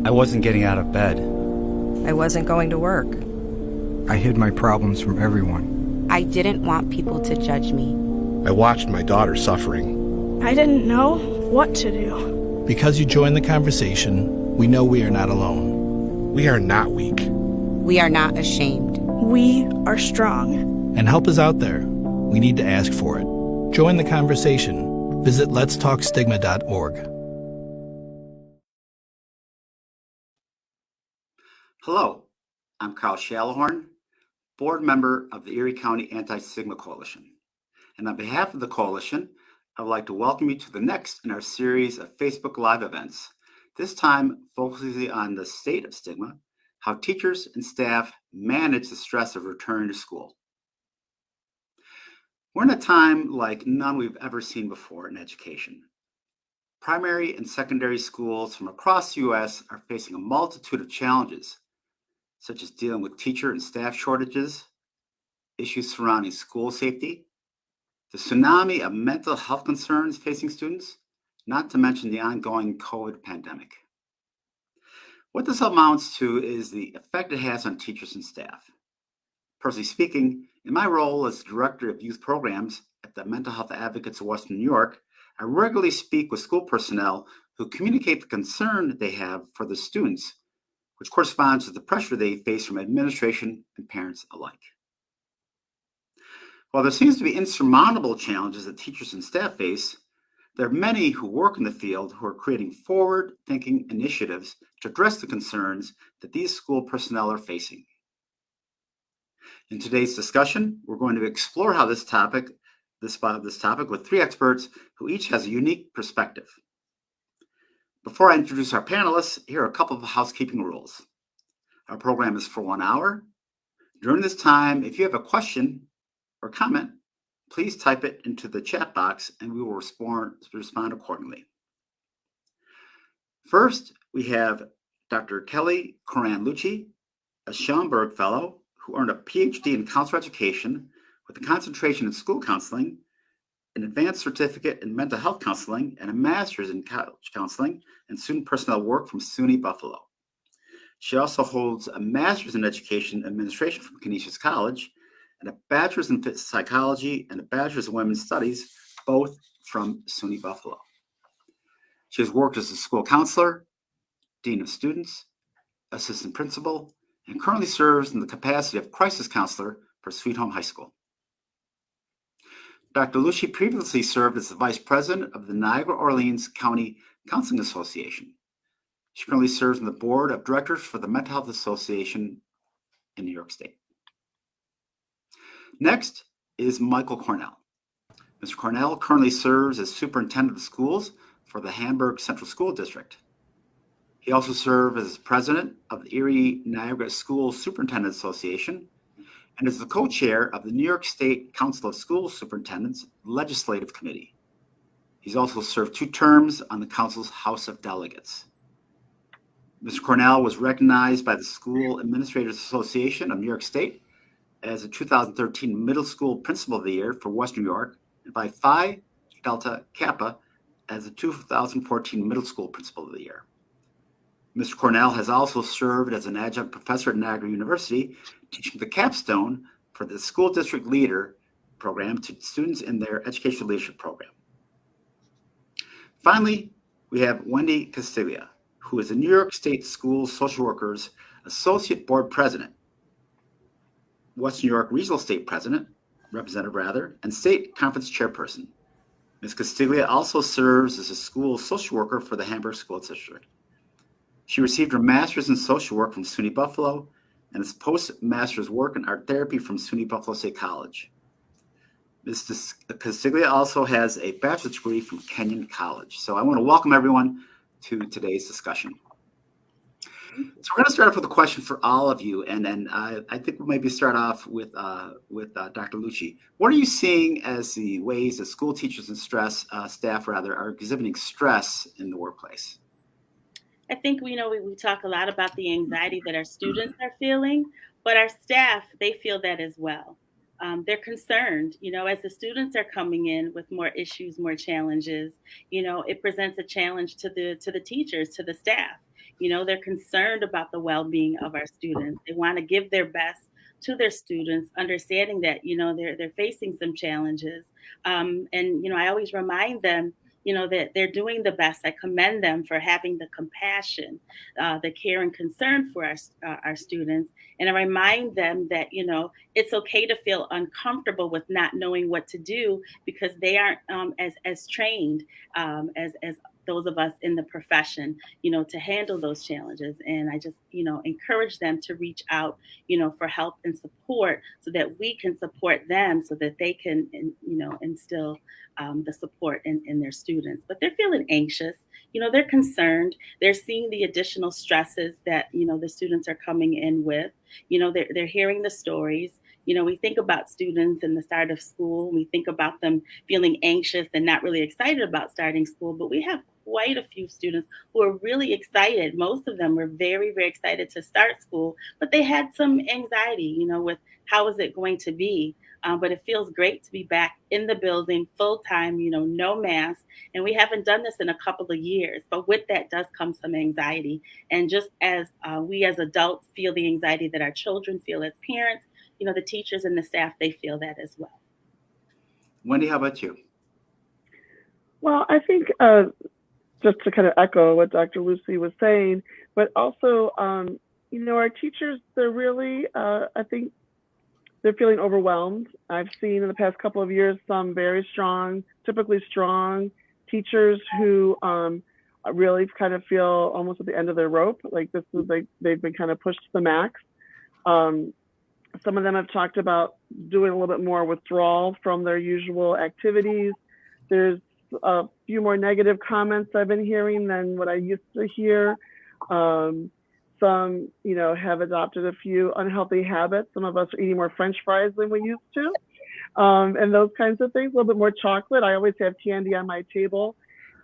I wasn't getting out of bed. I wasn't going to work. I hid my problems from everyone. I didn't want people to judge me. I watched my daughter suffering. I didn't know what to do. Because you joined the conversation, we know we are not alone. We are not weak. We are not ashamed. We are strong. And help is out there. We need to ask for it. Join the conversation. Visit letstalkstigma.org. Hello, I'm Carl Shallahorn, board member of the Erie County Anti-Stigma Coalition. And on behalf of the coalition, I would like to welcome you to the next in our series of Facebook Live events, this time focusing on the state of stigma, how teachers and staff manage the stress of returning to school. We're in a time like none we've ever seen before in education. Primary and secondary schools from across the U.S. are facing a multitude of challenges, such as dealing with teacher and staff shortages, issues surrounding school safety, the tsunami of mental health concerns facing students, not to mention the ongoing COVID pandemic. What this amounts to is the effect it has on teachers and staff. Personally speaking, in my role as Director of Youth Programs at the Mental Health Advocates of Western New York, I regularly speak with school personnel who communicate the concern that they have for the students, which corresponds to the pressure they face from administration and parents alike. While there seems to be insurmountable challenges that teachers and staff face, there are many who work in the field who are creating forward-thinking initiatives to address the concerns that these school personnel are facing. In today's discussion, we're going to explore how this topic with three experts who each has a unique perspective. Before I introduce our panelists, here are a couple of housekeeping rules. Our program is for 1 hour. During this time, if you have a question or comment, please type it into the chat box and we will respond accordingly. First, we have Dr. Keli Koran-Luchey, a Hamburg Fellow who earned a PhD in counselor education with a concentration in school counseling, an advanced certificate in mental health counseling, and a master's in college counseling and student personnel work from SUNY Buffalo. She also holds a master's in education administration from Canisius College and a bachelor's in psychology and a bachelor's in women's studies, both from SUNY Buffalo. She has worked as a school counselor, dean of students, assistant principal, and currently serves in the capacity of crisis counselor for Sweet Home High School. Dr. Luchey previously served as the vice president of the Niagara Orleans County Counseling Association. She currently serves on the board of directors for the Mental Health Association in New York State. Next is Michael Cornell. Mr. Cornell currently serves as superintendent of schools for the Hamburg Central School District. He also served as president of the Erie Niagara School Superintendent Association and is the co-chair of the New York State Council of School Superintendents Legislative Committee. He's also served 2 terms on the council's House of Delegates. Mr. Cornell was recognized by the School Administrators Association of New York State as a 2013 Middle School Principal of the Year for Western New York and by Phi Delta Kappa as the 2014 Middle School Principal of the Year. Mr. Cornell has also served as an adjunct professor at Niagara University, teaching the capstone for the School District Leader program to students in their Educational Leadership program. Finally, we have Wendy Castiglia, who is the New York State School Social Workers Associate Board President, Western New York Regional State Representative, and State Conference Chairperson. Ms. Castiglia also serves as a school social worker for the Hamburg School District. She received her master's in social work from SUNY Buffalo and his postmaster's work in art therapy from SUNY Buffalo State College. Ms. Castiglia also has a bachelor's degree from Kenyon College. So I want to welcome everyone to today's discussion. So we're going to start off with a question for all of you, and then I think we'll maybe start off with Dr. Luchey. What are you seeing as the ways that school teachers and staff are exhibiting stress in the workplace? I think we talk a lot about the anxiety that our students are feeling, but our staff, they feel that as well. they're concerned, as the students are coming in with more issues, more challenges, it presents a challenge to the teachers, to the staff. They're concerned about the well-being of our students. They want to give their best to their students, understanding that, they're facing some challenges. And, I always remind them, that they're doing the best. I commend them for having the compassion, the care and concern for our students. And I remind them that, it's okay to feel uncomfortable with not knowing what to do, because they aren't as trained as those of us in the profession, to handle those challenges. And I just, encourage them to reach out, for help and support, so that we can support them, so that they can, instill the support in their students. But they're feeling anxious, they're concerned. They're seeing the additional stresses that, the students are coming in with. They're hearing the stories. We think about students in the start of school. We think about them feeling anxious and not really excited about starting school. But we have quite a few students who are really excited. Most of them were very, very excited to start school, but they had some anxiety, with how is it going to be? But it feels great to be back in the building full time, no mask. And we haven't done this in a couple of years, but with that does come some anxiety. And just as we as adults feel the anxiety that our children feel as parents, the teachers and the staff, they feel that as well. Wendy, how about you? Well, I think just to kind of echo what Dr. Luchey was saying, but also, our teachers, they're really, I think they're feeling overwhelmed. I've seen in the past couple of years some very strong, typically strong teachers who really kind of feel almost at the end of their rope. Like they've been kind of pushed to the max. Some of them have talked about doing a little bit more withdrawal from their usual activities. There's a few more negative comments I've been hearing than what I used to hear. Some, have adopted a few unhealthy habits. Some of us are eating more French fries than we used to, and those kinds of things. A little bit more chocolate. I always have candy on my table,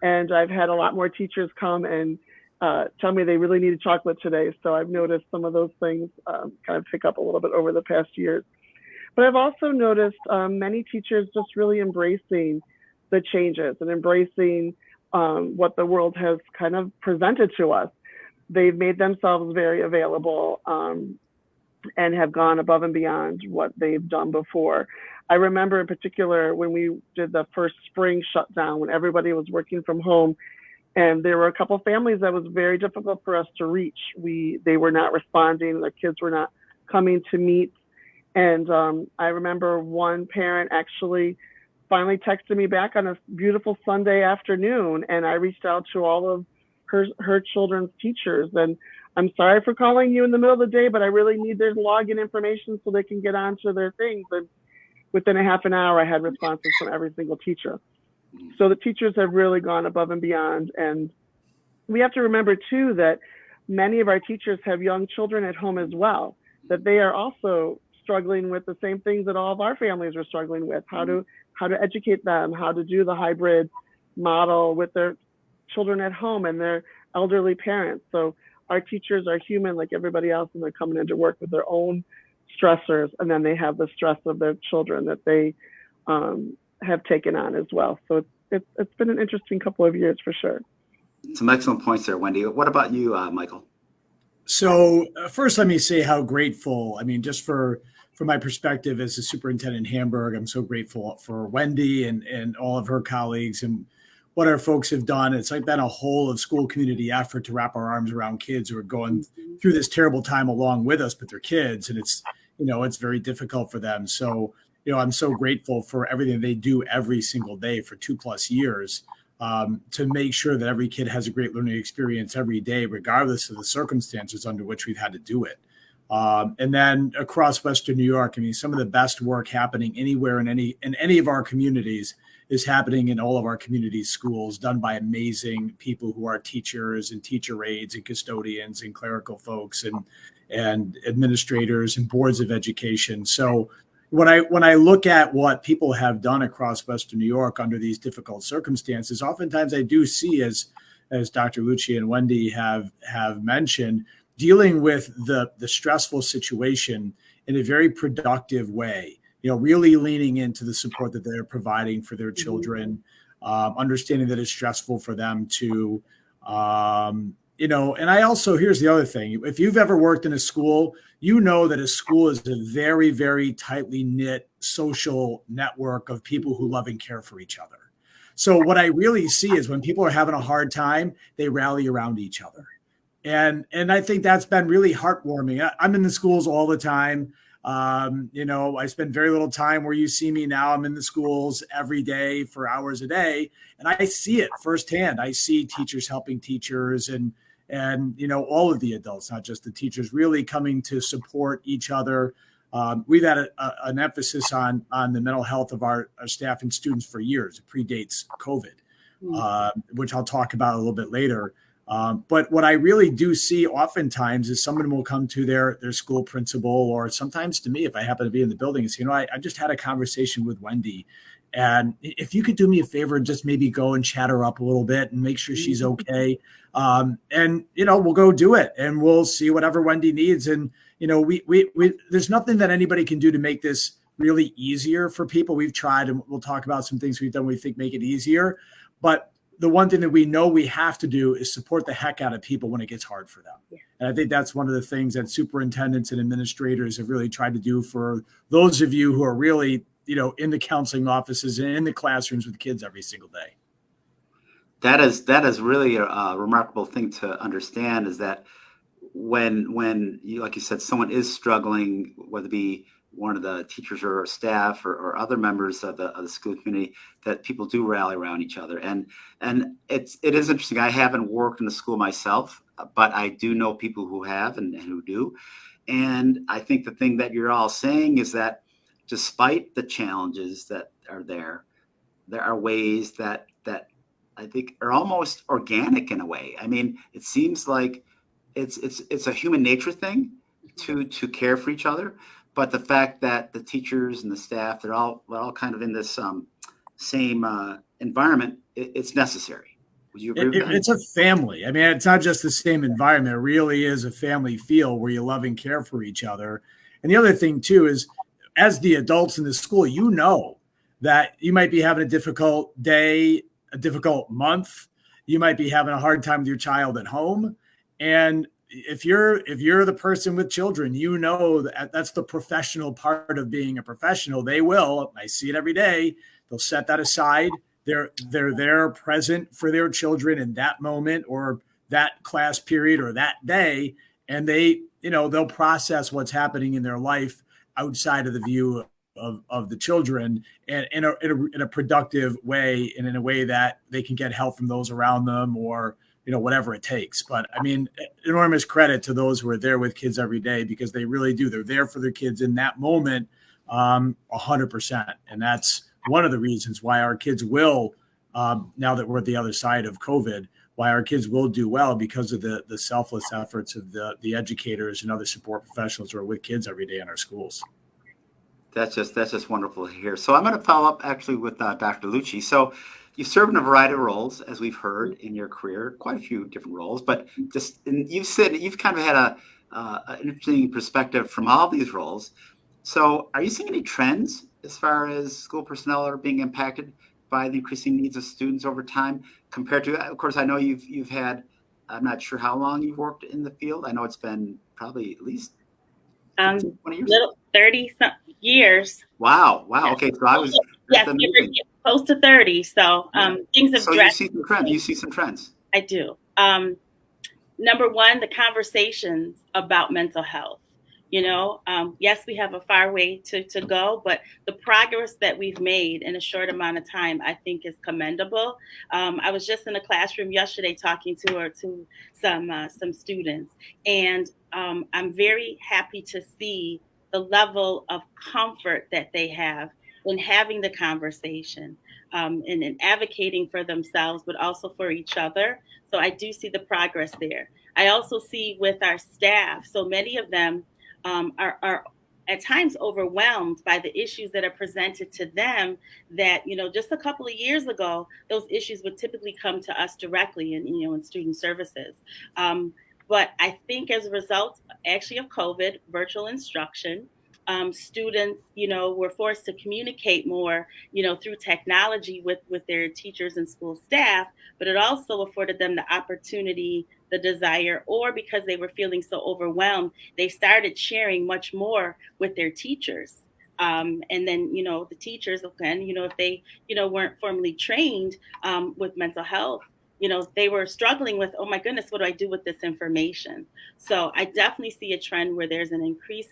and I've had a lot more teachers come and tell me they really needed chocolate today. So I've noticed some of those things kind of pick up a little bit over the past years. But I've also noticed many teachers just really embracing the changes and embracing what the world has kind of presented to us. They've made themselves very available and have gone above and beyond what they've done before. I remember in particular when we did the first spring shutdown, when everybody was working from home, and there were a couple of families that was very difficult for us to reach. They were not responding, their kids were not coming to meet. And I remember one parent actually finally texted me back on a beautiful Sunday afternoon, and I reached out to all of her children's teachers. And I'm sorry for calling you in the middle of the day, but I really need their login information so they can get onto their things. And within a half an hour, I had responses from every single teacher. So the teachers have really gone above and beyond. And we have to remember too that many of our teachers have young children at home as well, that they are also struggling with the same things that all of our families are struggling with, how to educate them, how to do the hybrid model with their children at home and their elderly parents. So our teachers are human like everybody else, and they're coming into work with their own stressors, and then they have the stress of their children that they have taken on as well. So it's been an interesting couple of years for sure. Some excellent points there, Wendy. What about you, Michael? So first, let me say how grateful, just for my perspective as a superintendent in Hamburg, I'm so grateful for Wendy and all of her colleagues and what our folks have done. It's like been a whole of school community effort to wrap our arms around kids who are going through this terrible time along with us, but they're kids, and it's very difficult for them. So, I'm so grateful for everything they do every single day for 2+ years to make sure that every kid has a great learning experience every day, regardless of the circumstances under which we've had to do it. And then across Western New York, some of the best work happening anywhere in any of our communities is happening in all of our community schools, done by amazing people who are teachers and teacher aides and custodians and clerical folks and administrators and boards of education. So when I look at what people have done across Western New York under these difficult circumstances, oftentimes I do see, as Dr. Luchey and Wendy have mentioned, dealing with the stressful situation in a very productive way, really leaning into the support that they're providing for their children, understanding that it's stressful for them to, and I also, here's the other thing. If you've ever worked in a school, you know that a school is a very, very tightly knit social network of people who love and care for each other. So what I really see is when people are having a hard time, they rally around each other. And I think that's been really heartwarming. I'm in the schools all the time. I spend very little time where you see me now. I'm in the schools every day for hours a day, and I see it firsthand. I see teachers helping teachers and all of the adults, not just the teachers, really coming to support each other. We've had an emphasis on the mental health of our staff and students for years. It predates COVID, which I'll talk about a little bit later. But what I really do see oftentimes is someone will come to their school principal, or sometimes to me, if I happen to be in the building, and say, I just had a conversation with Wendy, and if you could do me a favor and just maybe go and chat her up a little bit and make sure she's okay. We'll go do it, and we'll see whatever Wendy needs. And, we there's nothing that anybody can do to make this really easier for people. We've tried, and we'll talk about some things we've done we think make it easier. But the one thing that we know we have to do is support the heck out of people when it gets hard for them. Yeah. And I think that's one of the things that superintendents and administrators have really tried to do for those of you who are really, in the counseling offices and in the classrooms with kids every single day. That is really a remarkable thing to understand, is that when you, like you said, someone is struggling, whether it be one of the teachers or staff or other members of the school community, that people do rally around each other. And it is interesting. I haven't worked in the school myself, but I do know people who have and who do. And I think the thing that you're all saying is that despite the challenges that are there are ways that I think are almost organic in a way. I mean, it seems like it's a human nature thing to care for each other. But the fact that the teachers and the staff, they're all kind of in this same environment, it's necessary. Would you agree with that? It's a family. I mean, it's not just the same environment. It really is a family feel where you love and care for each other. And the other thing, too, is as the adults in the school, that you might be having a difficult day, a difficult month. You might be having a hard time with your child at home. And if you're the person with children, that's the professional part of being a professional. I see it every day. They'll set that aside. They're there present for their children in that moment or that class period or that day. And they'll process what's happening in their life outside of the view of the children, and in a productive way, and in a way that they can get help from those around them, or whatever it takes. But I mean, enormous credit to those who are there with kids every day, because they really do. They're there for their kids in that moment, 100%. And that's one of the reasons why our kids will, now that we're at the other side of COVID, why our kids will do well, because of the selfless efforts of the educators and other support professionals who are with kids every day in our schools. That's just wonderful to hear. So I'm going to follow up actually with Dr. Luchey. So you've served in a variety of roles, as we've heard in your career, quite a few different roles, but you've said you've kind of had an interesting perspective from all these roles. So are you seeing any trends as far as school personnel are being impacted by the increasing needs of students over time, compared to, of course, I know you've had, I'm not sure how long you've worked in the field. I know it's been probably at least 15, 20 years. 30 years. Wow. Okay. So I was close to 30. So things have dressed. You see some trends. I do. Number one, the conversations about mental health. Yes, we have a far way to go, but the progress that we've made in a short amount of time, I think, is commendable. I was just in a classroom yesterday talking to some students, and I'm very happy to see the level of comfort that they have in having the conversation, and in advocating for themselves, but also for each other. So I do see the progress there. I also see with our staff, so many of them are at times overwhelmed by the issues that are presented to them, that, just a couple of years ago, those issues would typically come to us directly in student services. But I think as a result, actually, of COVID, virtual instruction, students, were forced to communicate more, through technology with their teachers and school staff, but it also afforded them the opportunity, the desire, or because they were feeling so overwhelmed, they started sharing much more with their teachers. And then, the teachers, again, if they, weren't formally trained with mental health, they were struggling with, oh my goodness, what do I do with this information? So I definitely see a trend where there's an increased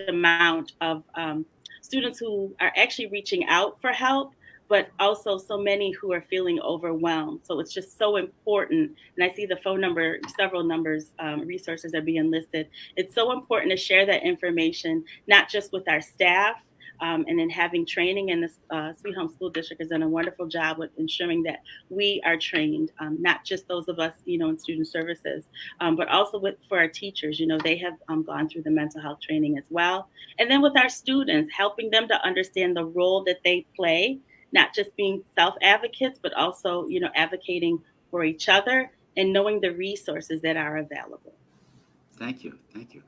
amount of students who are actually reaching out for help, but also so many who are feeling overwhelmed. So it's just so important. And I see the phone number, several numbers, resources are being listed. It's so important to share that information, not just with our staff, and then having training. And the Sweet Home School District has done a wonderful job with ensuring that we are trained, not just those of us, in student services, but also for our teachers. They have gone through the mental health training as well. And then with our students, helping them to understand the role that they play, not just being self-advocates, but also, advocating for each other and knowing the resources that are available. Thank you. Thank you.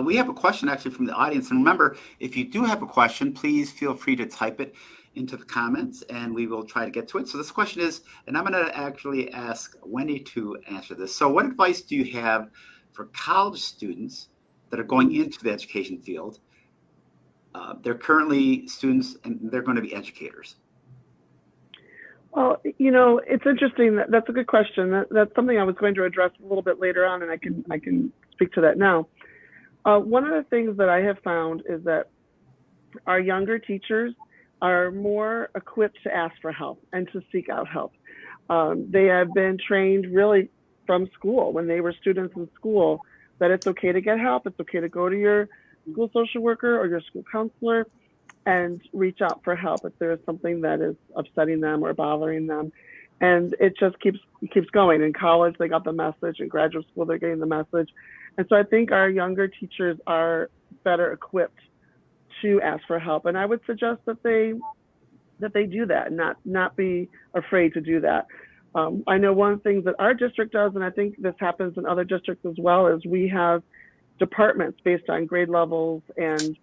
We have a question actually from the audience. And remember, if you do have a question, please feel free to type it into the comments and we will try to get to it. So this question is, and I'm going to actually ask Wendy to answer this. So what advice do you have for college students that are going into the education field? They're currently students and they're going to be educators. Well, it's interesting. That's a good question. That's something I was going to address a little bit later on, and I can speak to that now. One of the things that I have found is that our younger teachers are more equipped to ask for help and to seek out help. They have been trained really from school, when they were students in school, that it's okay to get help. It's okay to go to your school social worker or your school counselor and reach out for help if there's something that is upsetting them or bothering them. And it just keeps going. In college, they got the message. In graduate school, they're getting the message. And so I think our younger teachers are better equipped to ask for help. And I would suggest that they do that, not be afraid to do that. I know one of the things that our district does, and I think this happens in other districts as well, is we have departments based on grade levels and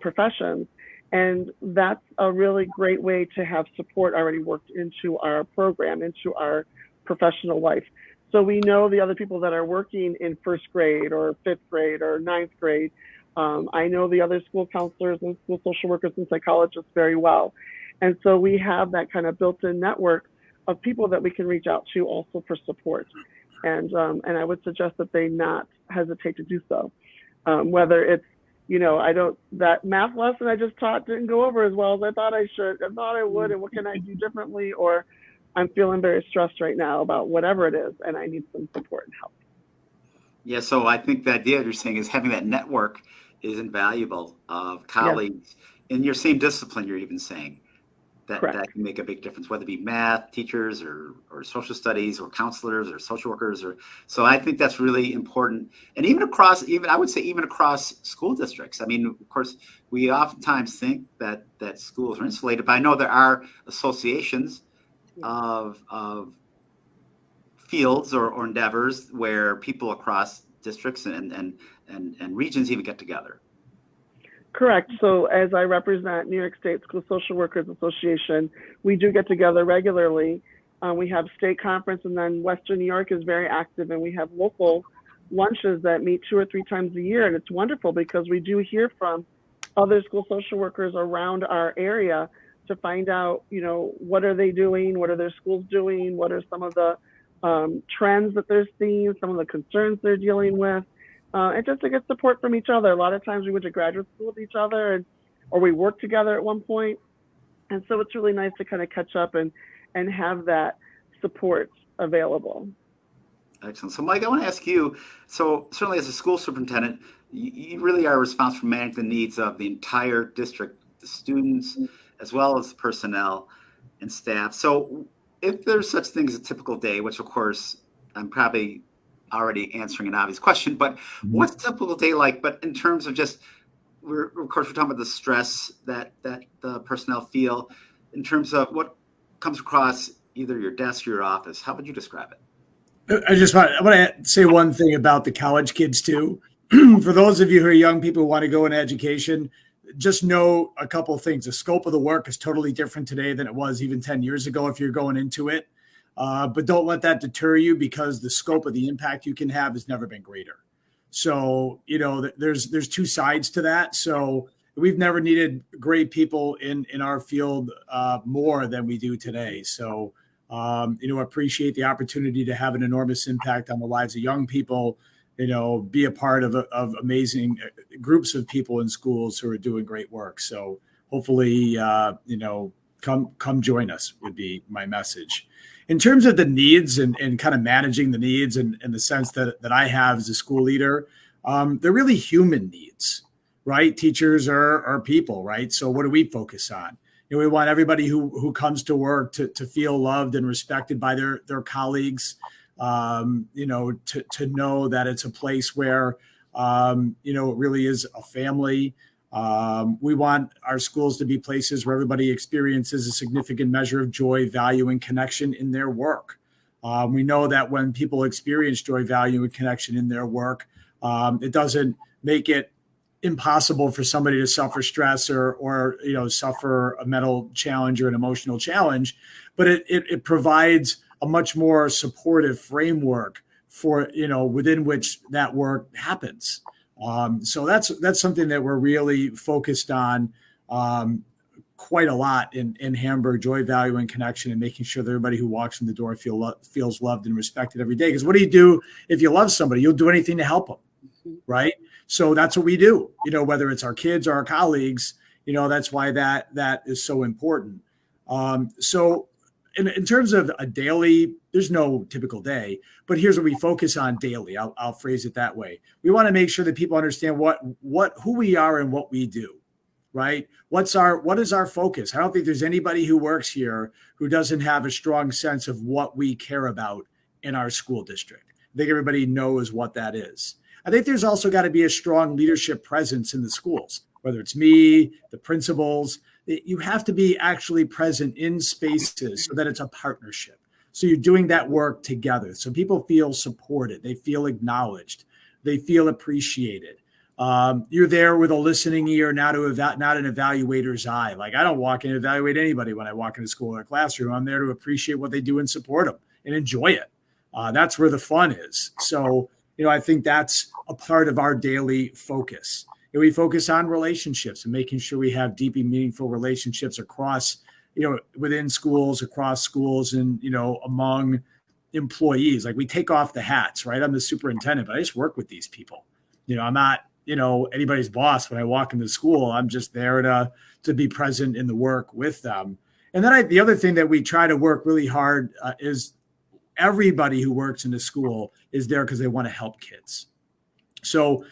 professions. And that's a really great way to have support already worked into our program, into our professional life. So we know the other people that are working in first grade or fifth grade or ninth grade. I know the other school counselors and school social workers and psychologists very well. And so we have that kind of built-in network of people that we can reach out to also for support. And I would suggest that they not hesitate to do so. Whether it's, that math lesson I just taught didn't go over as well as I thought I should. I thought I would, and what can I do differently? Or I'm feeling very stressed right now about whatever it is, and I need some support and help. Yeah, so I think the idea you're saying is having that network is invaluable of colleagues in your same discipline, you're even saying. That can make a big difference, whether it be math teachers or social studies or counselors or social workers. So I think that's really important. And even across school districts. I mean, of course, we oftentimes think that schools are insulated, but I know there are associations of fields or endeavors where people across districts and regions even get together. Correct. So as I represent New York State School Social Workers Association, we do get together regularly. We have state conference, and then Western New York is very active, and we have local lunches that meet 2 or 3 times a year. And it's wonderful because we do hear from other school social workers around our area to find out, what are they doing? What are their schools doing? What are some of the trends that they're seeing? Some of the concerns they're dealing with? And just to get support from each other. A lot of times we went to graduate school with each other, or we worked together at one point. And so it's really nice to kind of catch up and have that support available. Excellent. So Mike, I want to ask you, so certainly as a school superintendent, you really are responsible for managing the needs of the entire district, the students, as well as the personnel and staff. So if there's such thing as a typical day, which of course I'm probably already answering an obvious question, but what's a typical day like? But in terms of just, we're talking about the stress that the personnel feel in terms of what comes across either your desk or your office. How would you describe it? I want to say one thing about the college kids too. for those of you who are young people who want to go into education, just know a couple of things. The scope of the work is totally different today than it was even 10 years ago if you're going into it. But don't let that deter you, because the scope of the impact you can have has never been greater. So, there's two sides to that. So we've never needed great people in our field more than we do today. So, appreciate the opportunity to have an enormous impact on the lives of young people, be a part of amazing groups of people in schools who are doing great work. So hopefully, come join us would be my message. In terms of the needs and kind of managing the needs and the sense that I have as a school leader, they're really human needs, right? Teachers are people, right? So what do we focus on? We want everybody who comes to work to feel loved and respected by their colleagues, to know that it's a place where, it really is a family. We want our schools to be places where everybody experiences a significant measure of joy, value, and connection in their work. We know that when people experience joy, value, and connection in their work, it doesn't make it impossible for somebody to suffer stress or suffer a mental challenge or an emotional challenge, but it provides a much more supportive framework for, within which that work happens. So that's something that we're really focused on quite a lot in Hamburg: joy, value, and connection, and making sure that everybody who walks in the door feels loved and respected every day. Because what do you do if you love somebody? You'll do anything to help them, right? So that's what we do, whether it's our kids or our colleagues, that's why that is so important. So in terms of a daily, there's no typical day, but here's what we focus on daily. I'll phrase it that way. We want to make sure that people understand who we are and what we do, right? What is our focus? I don't think there's anybody who works here who doesn't have a strong sense of what we care about in our school district. I think everybody knows what that is. I think there's also got to be a strong leadership presence in the schools, whether it's me, the principals. You have to be actually present in spaces so that it's a partnership. So you're doing that work together. So people feel supported. They feel acknowledged. They feel appreciated. You're there with a listening ear, not an evaluator's eye. Like, I don't walk in and evaluate anybody when I walk into school or classroom. I'm there to appreciate what they do and support them and enjoy it. That's where the fun is. So, I think that's a part of our daily focus. We focus on relationships and making sure we have deep and meaningful relationships across, within schools, across schools, and, among employees. Like, we take off the hats, right? I'm the superintendent, but I just work with these people. I'm not, anybody's boss when I walk into school. I'm just there to be present in the work with them. And then the other thing that we try to work really hard is everybody who works in the school is there because they want to help kids. So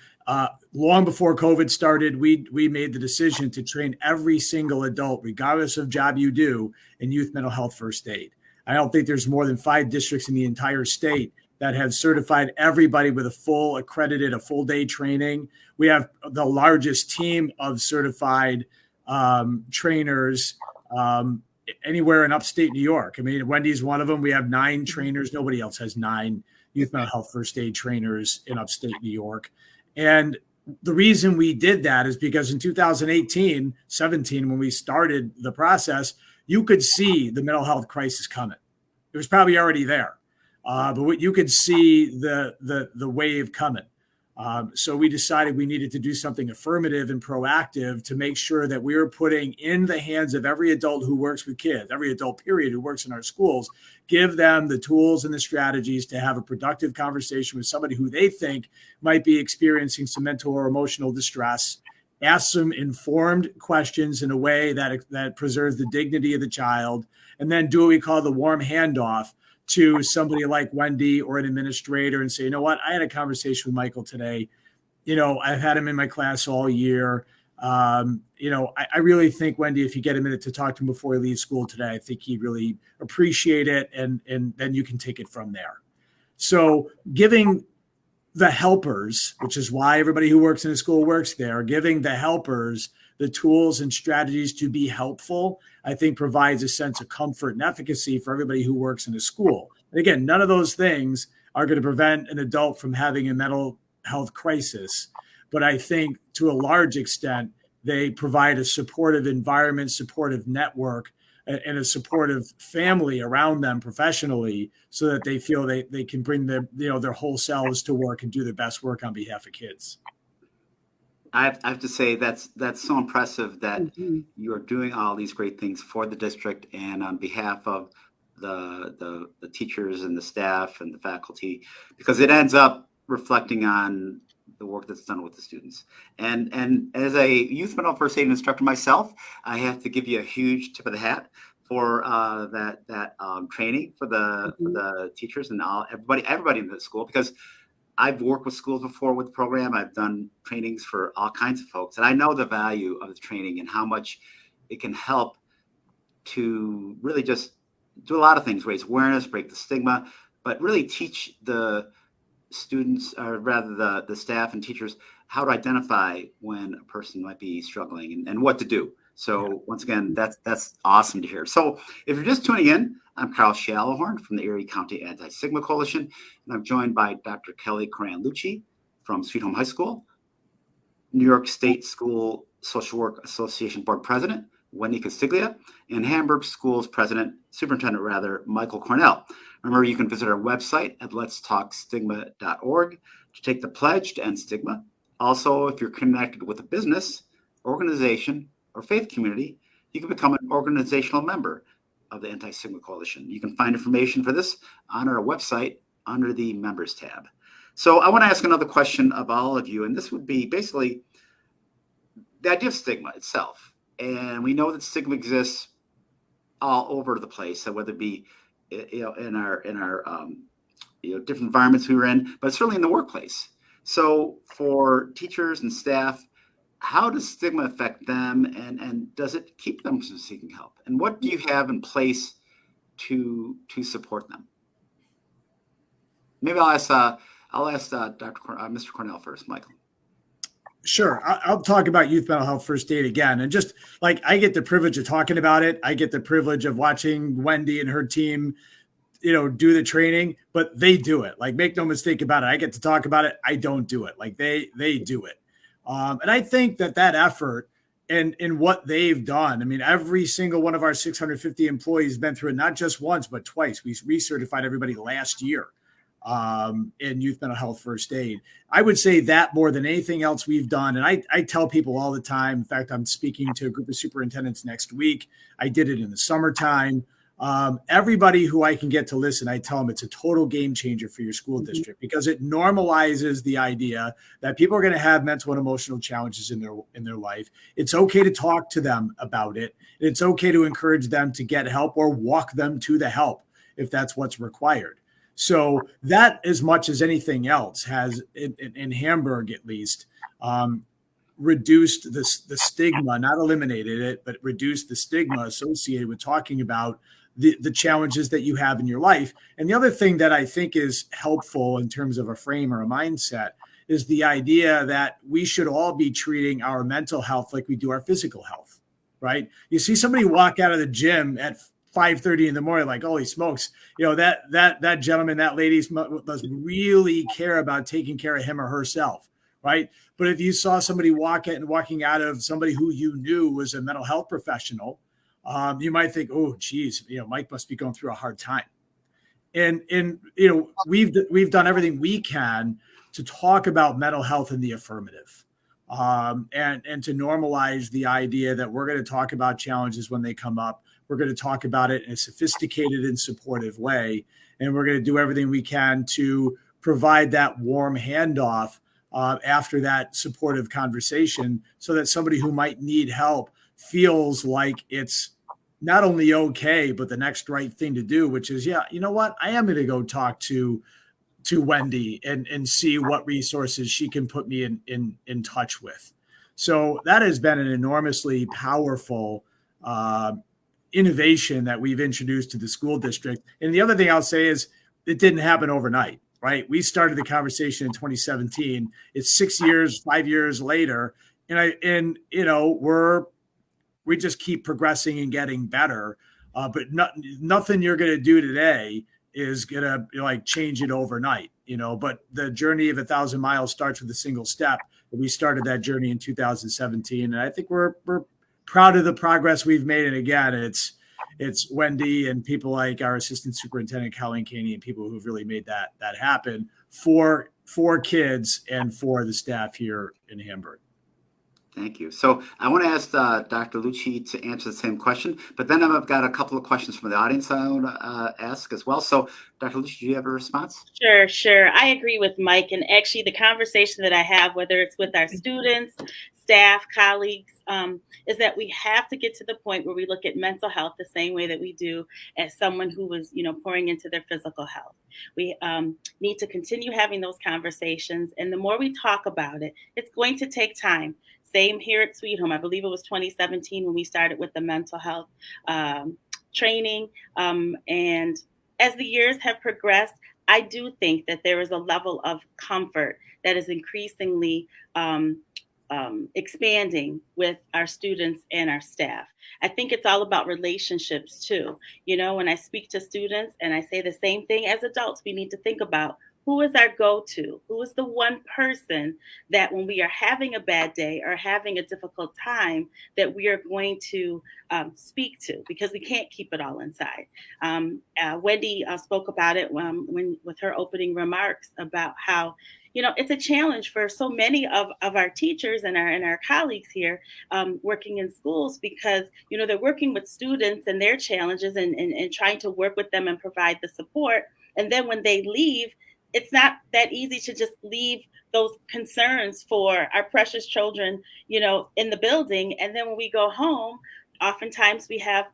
long before COVID started, we made the decision to train every single adult, regardless of job you do, in youth mental health first aid. I don't think there's more than 5 districts in the entire state that have certified everybody with a full day training. We have the largest team of certified trainers anywhere in upstate New York. I mean, Wendy's one of them. We have 9 trainers. Nobody else has 9 youth mental health first aid trainers in upstate New York. And the reason we did that is because in 2018, 17, when we started the process, you could see the mental health crisis coming. It was probably already there, but you could see the wave coming. So we decided we needed to do something affirmative and proactive to make sure that we were putting in the hands of every adult who works with kids, every adult period who works in our schools, give them the tools and the strategies to have a productive conversation with somebody who they think might be experiencing some mental or emotional distress, ask some informed questions in a way that preserves the dignity of the child, and then do what we call the warm handoff to somebody like Wendy or an administrator and say, you know what, I had a conversation with Michael today. I've had him in my class all year. I really think, Wendy, if you get a minute to talk to him before he leaves school today, I think he'd really appreciate it. And then you can take it from there. So giving the helpers, which is why everybody who works in a school works there, giving the helpers the tools and strategies to be helpful, I think provides a sense of comfort and efficacy for everybody who works in a school. And again, none of those things are going to prevent an adult from having a mental health crisis. But I think to a large extent, they provide a supportive environment, supportive network, and a supportive family around them professionally, so that they feel they can bring their whole selves to work and do their best work on behalf of kids. I have to say that's so impressive that you are doing all these great things for the district and on behalf of the teachers and the staff and the faculty, because it ends up reflecting on the work that's done with the students. And as a youth mental first aid instructor myself, I have to give you a huge tip of the hat for that training for the teachers and everybody in the school, because I've worked with schools before with the program. I've done trainings for all kinds of folks, and I know the value of the training and how much it can help to really just do a lot of things: raise awareness, break the stigma, but really teach the students, or rather the staff and teachers, how to identify when a person might be struggling and what to do. So once again, that's awesome to hear. So if you're just tuning in, I'm Carl Shallowhorn from the Erie County Anti-Stigma Coalition, and I'm joined by Dr. Keli Koran-Luchey from Sweet Home High School, New York State School Social Work Association Board President Wendy Castiglia, and Hamburg Schools President, Superintendent Michael Cornell. Remember, you can visit our website at letstalkstigma.org to take the pledge to end stigma. Also, if you're connected with a business, organization, or faith community, you can become an organizational member of the Anti-Stigma Coalition. You can find information for this on our website under the Members tab. So I want to ask another question of all of you, and this would be basically the idea of stigma itself. And we know that stigma exists all over the place, so whether it be in our different environments we were in, but certainly in the workplace. So for teachers and staff, how does stigma affect them, and does it keep them from seeking help? And what do you have in place to support them? Maybe I'll ask Mr. Cornell first, Michael. Sure. I'll talk about youth mental health first aid again. And just like I get the privilege of talking about it, I get the privilege of watching Wendy and her team, do the training, but they do it. Like, make no mistake about it. I get to talk about it. I don't do it. Like they do it. And I think that effort and what they've done, I mean, every single one of our 650 employees has been through it, not just once, but twice. We recertified everybody last year in youth mental health first aid. I would say that more than anything else we've done. And I tell people all the time, in fact, I'm speaking to a group of superintendents next week. I did it in the summertime. Everybody who I can get to listen, I tell them it's a total game changer for your school district, because it normalizes the idea that people are going to have mental and emotional challenges in their life. It's okay to talk to them about it. It's okay to encourage them to get help or walk them to the help if that's what's required. So that, as much as anything else, has in Hamburg at least reduced the stigma, not eliminated it, but reduced the stigma associated with talking about the challenges that you have in your life. And the other thing that I think is helpful in terms of a frame or a mindset is the idea that we should all be treating our mental health like we do our physical health, right? You see somebody walk out of the gym at 5:30 in the morning, like, holy smokes, that gentleman, that lady does really care about taking care of him or herself, right? But if you saw somebody walking out of somebody who you knew was a mental health professional, you might think, oh, geez, Mike must be going through a hard time. And we've done everything we can to talk about mental health in the affirmative, and to normalize the idea that we're going to talk about challenges when they come up. We're going to talk about it in a sophisticated and supportive way, and we're going to do everything we can to provide that warm handoff after that supportive conversation, so that somebody who might need help feels like it's not only okay, but the next right thing to do, which is, yeah, you know what? I am going to go talk to Wendy and see what resources she can put me in touch with. So that has been an enormously powerful innovation that we've introduced to the school district. And the other thing I'll say is it didn't happen overnight, right? We started the conversation in 2017. It's 5 years later. And we just keep progressing and getting better. But nothing you're going to do today is gonna like change it overnight, but the journey of 1,000 miles starts with a single step. We started that journey in 2017, and I think we're proud of the progress we've made. And again, it's Wendy and people like our assistant superintendent, Colleen Caney, and people who've really made that happen for kids and for the staff here in Hamburg. Thank you. So I want to ask Dr. Luchey to answer the same question, but then I've got a couple of questions from the audience I want to ask as well. So Dr. Luchey, do you have a response? Sure. I agree with Mike. And actually the conversation that I have, whether it's with our students, staff, colleagues, is that we have to get to the point where we look at mental health the same way that we do as someone who was, pouring into their physical health. We need to continue having those conversations. And the more we talk about it, it's going to take time. Same here at Sweet Home. I believe it was 2017 when we started with the mental health training. And as the years have progressed, I do think that there is a level of comfort that is increasingly expanding with our students and our staff. I think it's all about relationships too. When I speak to students and I say the same thing as adults, we need to think about who is our go-to? Who is the one person that when we are having a bad day or having a difficult time that we are going to speak to, because we can't keep it all inside. Wendy spoke about it with her opening remarks about how it's a challenge for so many of our teachers and our colleagues here working in schools, because they're working with students and their challenges and trying to work with them and provide the support. And then when they leave, it's not that easy to just leave those concerns for our precious children, in the building. And then when we go home, oftentimes we have,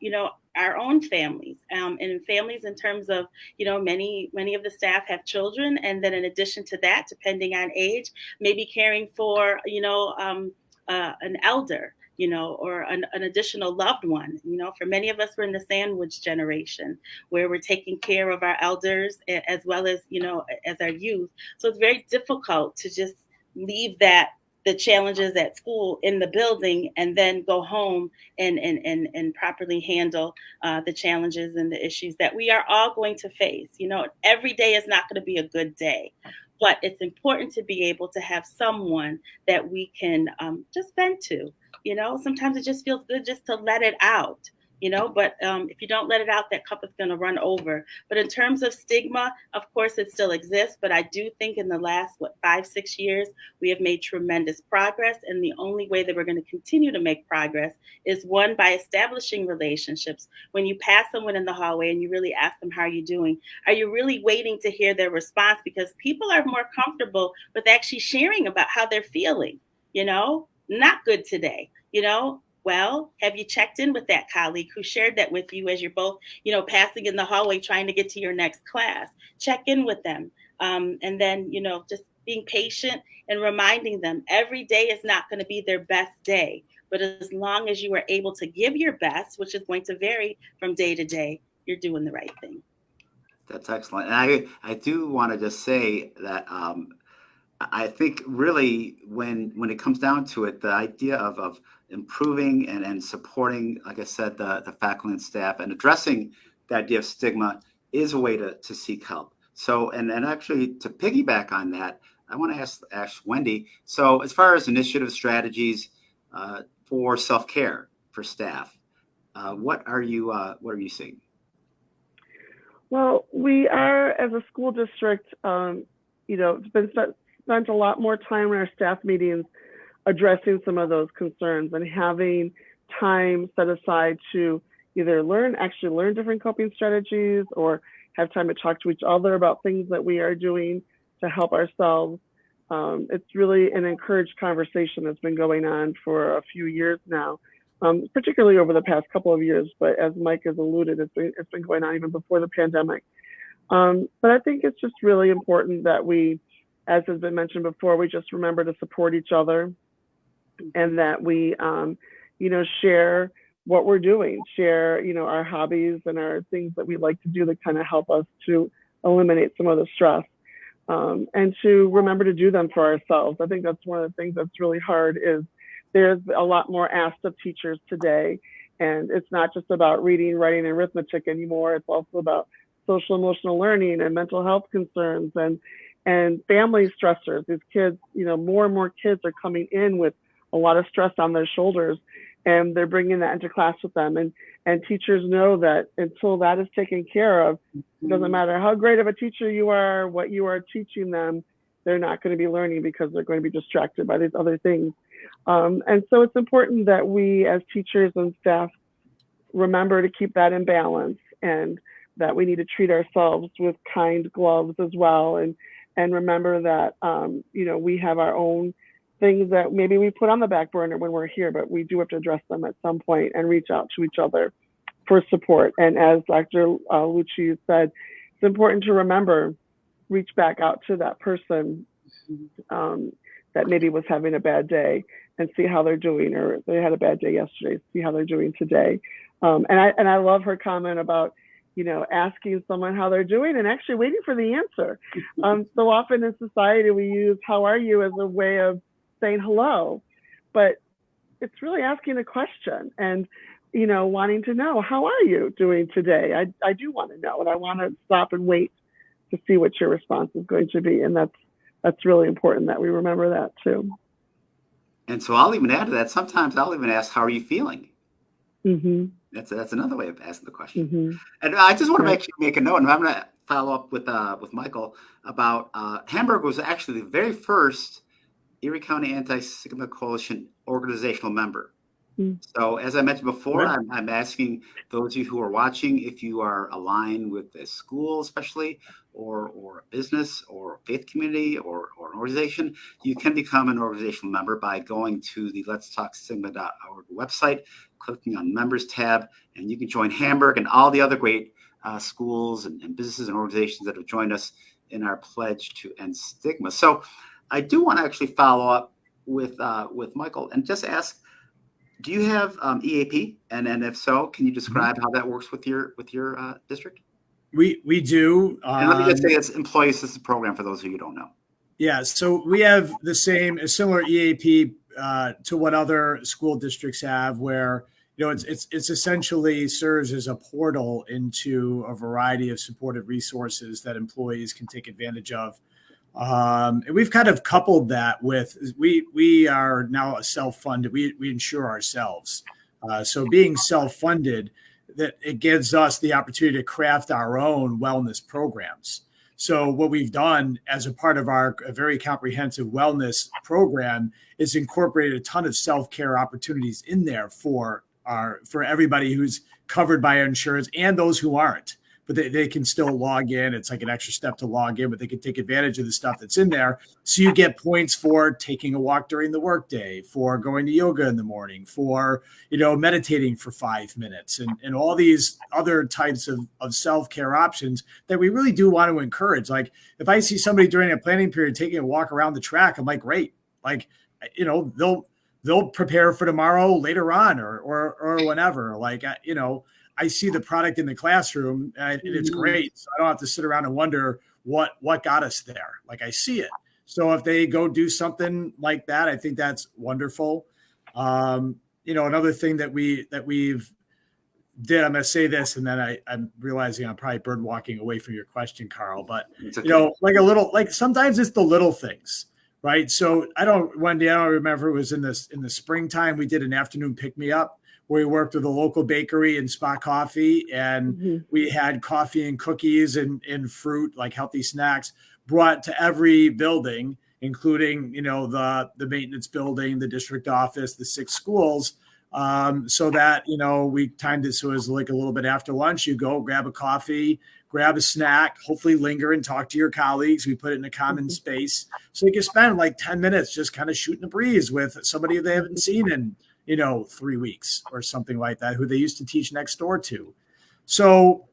our own families, and families in terms of, many of the staff have children. And then in addition to that, depending on age, maybe caring for, an elder, or an additional loved one. For many of us, we're in the sandwich generation where we're taking care of our elders as well as, as our youth. So it's very difficult to just leave the challenges at school in the building and then go home and properly handle the challenges and the issues that we are all going to face. Every day is not going to be a good day. But it's important to be able to have someone that we can just vent to. Sometimes it just feels good just to let it out, but if you don't let it out, that cup is going to run over. But in terms of stigma, of course, it still exists. But I do think in the last, 5-6 years, we have made tremendous progress. And the only way that we're going to continue to make progress is, one, by establishing relationships. When you pass someone in the hallway and you really ask them, how are you doing? Are you really waiting to hear their response? Because people are more comfortable with actually sharing about how they're feeling, not good today, Well, have you checked in with that colleague who shared that with you as you're both, passing in the hallway trying to get to your next class? Check in with them. And then, just being patient and reminding them every day is not going to be their best day. But as long as you are able to give your best, which is going to vary from day to day, you're doing the right thing. That's excellent. And I do want to just say that I think really when it comes down to it, the idea of improving and supporting, like I said, the faculty and staff and addressing the idea of stigma is a way to seek help. So, and actually to piggyback on that, I want to ask Wendy. So as far as initiative strategies for self-care for staff, what are you seeing? Well, we are, as a school district, it's been spent a lot more time in our staff meetings addressing some of those concerns and having time set aside to either learn different coping strategies or have time to talk to each other about things that we are doing to help ourselves. It's really an encouraged conversation that's been going on for a few years now, particularly over the past couple of years. But as Mike has alluded, it's been going on even before the pandemic. But I think it's just really important that we, as has been mentioned before, we just remember to support each other, and that we, share what we're doing, share, our hobbies and our things that we like to do that kind of help us to eliminate some of the stress, and to remember to do them for ourselves. I think that's one of the things that's really hard is there's a lot more asked of teachers today, and it's not just about reading, writing, and arithmetic anymore. It's also about social emotional learning and mental health concerns and family stressors. These kids, more and more kids are coming in with a lot of stress on their shoulders, and they're bringing that into class with them. And teachers know that until that is taken care of, it doesn't matter how great of a teacher you are, what you are teaching them, they're not going to be learning because they're going to be distracted by these other things. And so it's important that we as teachers and staff remember to keep that in balance, and that we need to treat ourselves with kind gloves as well. And remember that, we have our own things that maybe we put on the back burner when we're here, but we do have to address them at some point and reach out to each other for support. And as Dr. Luchey said, it's important to remember, reach back out to that person that maybe was having a bad day and see how they're doing, or they had a bad day yesterday, see how they're doing today. And I love her comment about, asking someone how they're doing and actually waiting for the answer. So often in society, we use "how are you" as a way of saying hello, but it's really asking a question and, wanting to know, how are you doing today? I do want to know, and I want to stop and wait to see what your response is going to be. And that's really important that we remember that too. And so I'll even add to that. Sometimes I'll even ask, how are you feeling? Mm-hmm. That's another way of asking the question. Mm-hmm. And I just want to make a note, and I'm going to follow up with Michael about Hamburg was actually the very first Erie County Anti-Stigma Coalition organizational member. So as I mentioned before, I'm asking those of you who are watching, if you are aligned with a school especially, or a business, or a faith community, or an organization, you can become an organizational member by going to the letstalkstigma.org website, clicking on members tab, and you can join Hamburg and all the other great schools and businesses and organizations that have joined us in our pledge to end stigma. So I do want to actually follow up with Michael and just ask, do you have EAP? And if so, can you describe how that works with your district? We do. And let me just say it's employee assistance program for those of you who don't know. Yeah, so we have a similar EAP to what other school districts have, where it's essentially serves as a portal into a variety of supportive resources that employees can take advantage of. And we've kind of coupled that with we are now a self-funded. We insure ourselves. So being self-funded, that it gives us the opportunity to craft our own wellness programs. So what we've done as a part of our very comprehensive wellness program is incorporated a ton of self-care opportunities in there for everybody who's covered by our insurance and those who aren't. But they can still log in. It's like an extra step to log in, but they can take advantage of the stuff that's in there. So you get points for taking a walk during the workday, for going to yoga in the morning, for meditating for 5 minutes, and all these other types of self-care options that we really do want to encourage. Like if I see somebody during a planning period taking a walk around the track, I'm like, great. Like, they'll prepare for tomorrow later on or whenever. Like, I see the product in the classroom and it's great. So I don't have to sit around and wonder what got us there. Like I see it. So if they go do something like that, I think that's wonderful. Another thing that we've did, I'm going to say this, and then I'm realizing I'm probably bird walking away from your question, Carl, but sometimes it's the little things, right? So Wendy, I don't remember, it was in the springtime, we did an afternoon pick me up, where we worked with a local bakery and Spot Coffee, and we had coffee and cookies and fruit, like healthy snacks, brought to every building, including, the maintenance building, the district office, the 6 schools, so that, we timed it so it was like a little bit after lunch. You go grab a coffee, grab a snack, hopefully linger and talk to your colleagues. We put it in a common space. So you can spend like 10 minutes just kind of shooting the breeze with somebody they haven't seen in 3 weeks or something like that, who they used to teach next door to. So,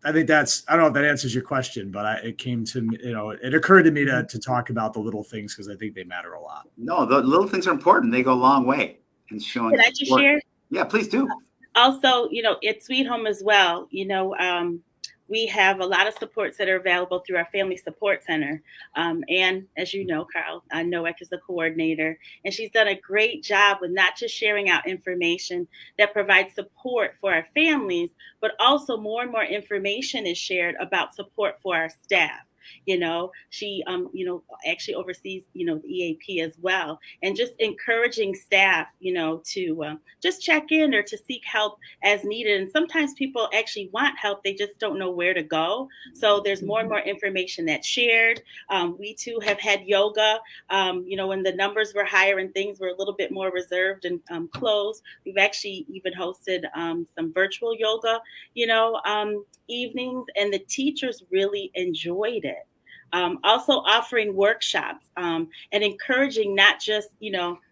I think I don't know if that answers your question, but it came to me, it occurred to me to talk about the little things because I think they matter a lot. No, the little things are important. They go a long way in showing. Can I just share? Yeah, please do. Also, at Sweet Home as well, we have a lot of supports that are available through our Family Support Center. And as you know, Carl, Noack is the coordinator, and she's done a great job with not just sharing out information that provides support for our families, but also more and more information is shared about support for our staff. She, actually oversees, the EAP as well, and just encouraging staff, to just check in or to seek help as needed. And sometimes people actually want help, they just don't know where to go. So there's more and more information that's shared. We too have had yoga, when the numbers were higher and things were a little bit more reserved and closed. We've actually even hosted some virtual yoga, evenings, and the teachers really enjoyed it. Also offering workshops and encouraging not just,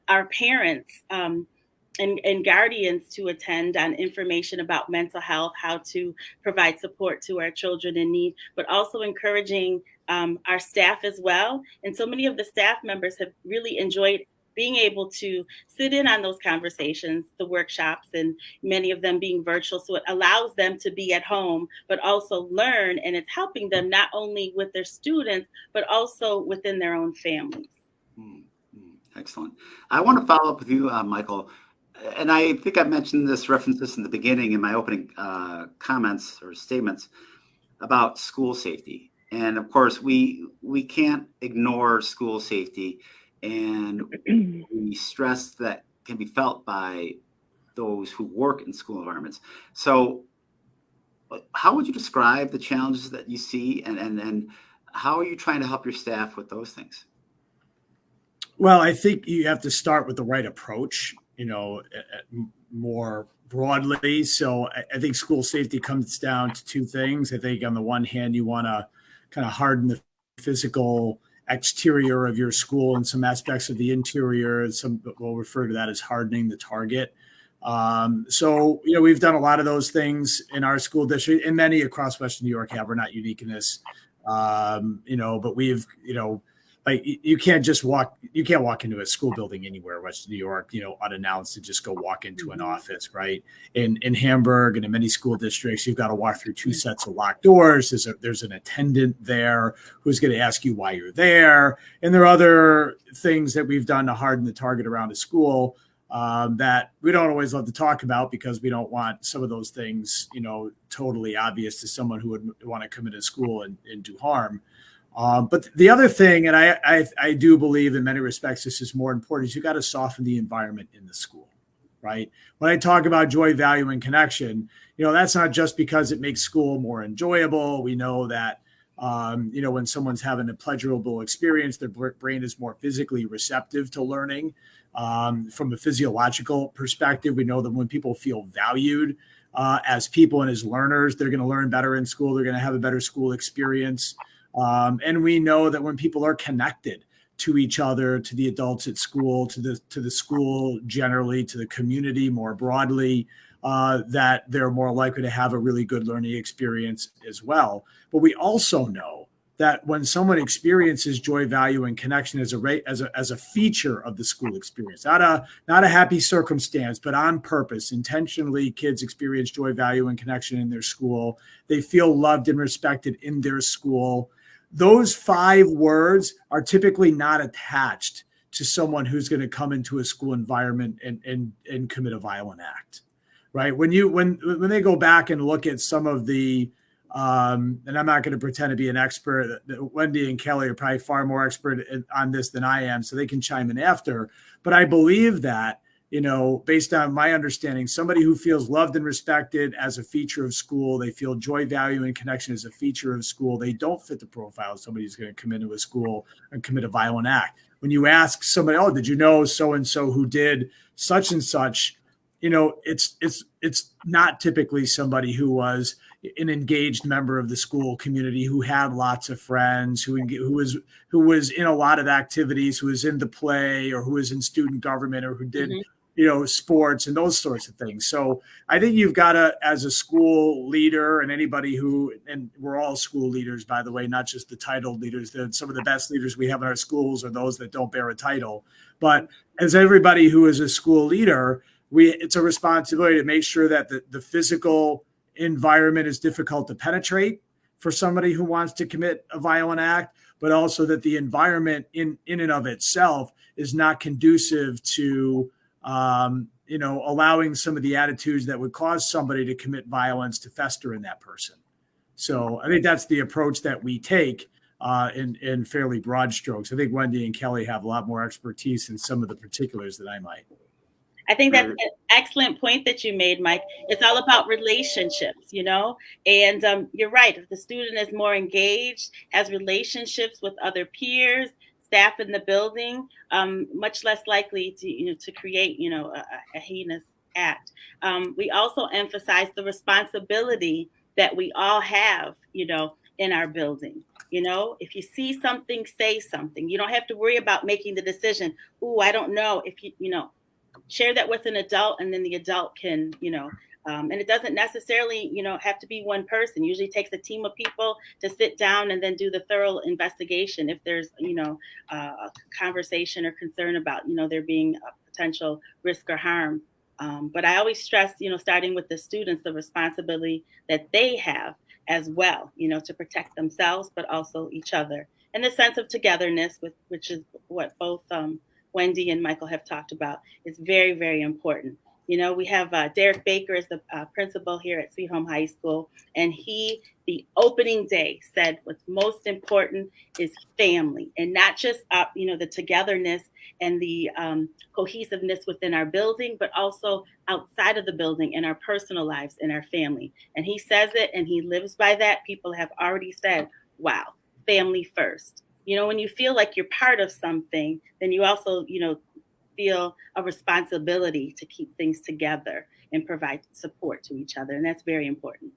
our parents and guardians to attend on information about mental health, how to provide support to our children in need, but also encouraging our staff as well. And so many of the staff members have really enjoyed being able to sit in on those conversations, the workshops, and many of them being virtual. So it allows them to be at home, but also learn. And it's helping them not only with their students, but also within their own families. Excellent. I want to follow up with you, Michael. And I think I mentioned this, referenced this in the beginning in my opening comments or statements about school safety. And of course, we can't ignore school safety and the stress that can be felt by those who work in school environments. So how would you describe the challenges that you see, and how are you trying to help your staff with those things? Well, I think you have to start with the right approach, more broadly. So I think school safety comes down to two things. I think on the one hand, you want to kind of harden the physical exterior of your school and some aspects of the interior. Some we'll refer to that as hardening the target. So we've done a lot of those things in our school district, and many across Western New York have. We're not unique in this, but we've, like you can't walk into a school building anywhere in Western New York, unannounced and just go walk into an office, right? In Hamburg and in many school districts, you've got to walk through two sets of locked doors. There's an attendant there who's going to ask you why you're there. And there are other things that we've done to harden the target around a school that we don't always love to talk about because we don't want some of those things, totally obvious to someone who would want to come into school and do harm. But the other thing, and I do believe in many respects this is more important, is you got to soften the environment in the school, right? When I talk about joy, value, and connection, that's not just because it makes school more enjoyable. We know that, when someone's having a pleasurable experience, their brain is more physically receptive to learning. From a physiological perspective, we know that when people feel valued as people and as learners, they're going to learn better in school. They're going to have a better school experience. And we know that when people are connected to each other, to the adults at school, to the school generally, to the community more broadly, that they're more likely to have a really good learning experience as well. But we also know that when someone experiences joy, value, and connection as a feature of the school experience, not a happy circumstance, but on purpose, intentionally, kids experience joy, value, and connection in their school. They feel loved and respected in their school. Those 5 words are typically not attached to someone who's going to come into a school environment and commit a violent act, right? When they go back and look at some of the and I'm not going to pretend to be an expert. Wendy and Kelly are probably far more expert on this than I am, so they can chime in after. But I believe that, based on my understanding, somebody who feels loved and respected as a feature of school, they feel joy, value, and connection as a feature of school, they don't fit the profile of somebody who's going to come into a school and commit a violent act. When you ask somebody, oh, did you know so-and-so who did such and such, it's not typically somebody who was an engaged member of the school community, who had lots of friends, who was in a lot of activities, who was into play, or who was in student government, or who did, sports and those sorts of things. So I think you've got to, as a school leader, and anybody and we're all school leaders, by the way, not just the titled leaders. Some of the best leaders we have in our schools are those that don't bear a title. But as everybody who is a school leader, it's a responsibility to make sure that the physical environment is difficult to penetrate, for somebody who wants to commit a violent act, but also that the environment in and of itself is not conducive to, allowing some of the attitudes that would cause somebody to commit violence to fester in that person. So I think that's the approach that we take in fairly broad strokes. I think Wendy and Keli have a lot more expertise in some of the particulars than I might. I think that's an excellent point that you made, Mike. It's all about relationships, and you're right. If the student is more engaged, has relationships with other peers, staff in the building, much less likely to create, a heinous act. We also emphasize the responsibility that we all have, in our building. If you see something, say something. You don't have to worry about making the decision. Ooh, I don't know. If share that with an adult, and then the adult can, and it doesn't necessarily, have to be one person. Usually it takes a team of people to sit down and then do the thorough investigation if there's, a conversation or concern about, there being a potential risk or harm. But I always stress, starting with the students, the responsibility that they have as well, to protect themselves, but also each other. And the sense of togetherness, which is what both Wendy and Michael have talked about, is very, very important. We have Derek Baker is the principal here at Sweet Home High School, and the opening day, said what's most important is family, and not just the togetherness and the cohesiveness within our building, but also outside of the building in our personal lives, in our family. And he says it, and he lives by that. People have already said, "Wow, family first." When you feel like you're part of something, then you also, feel a responsibility to keep things together and provide support to each other. And that's very important.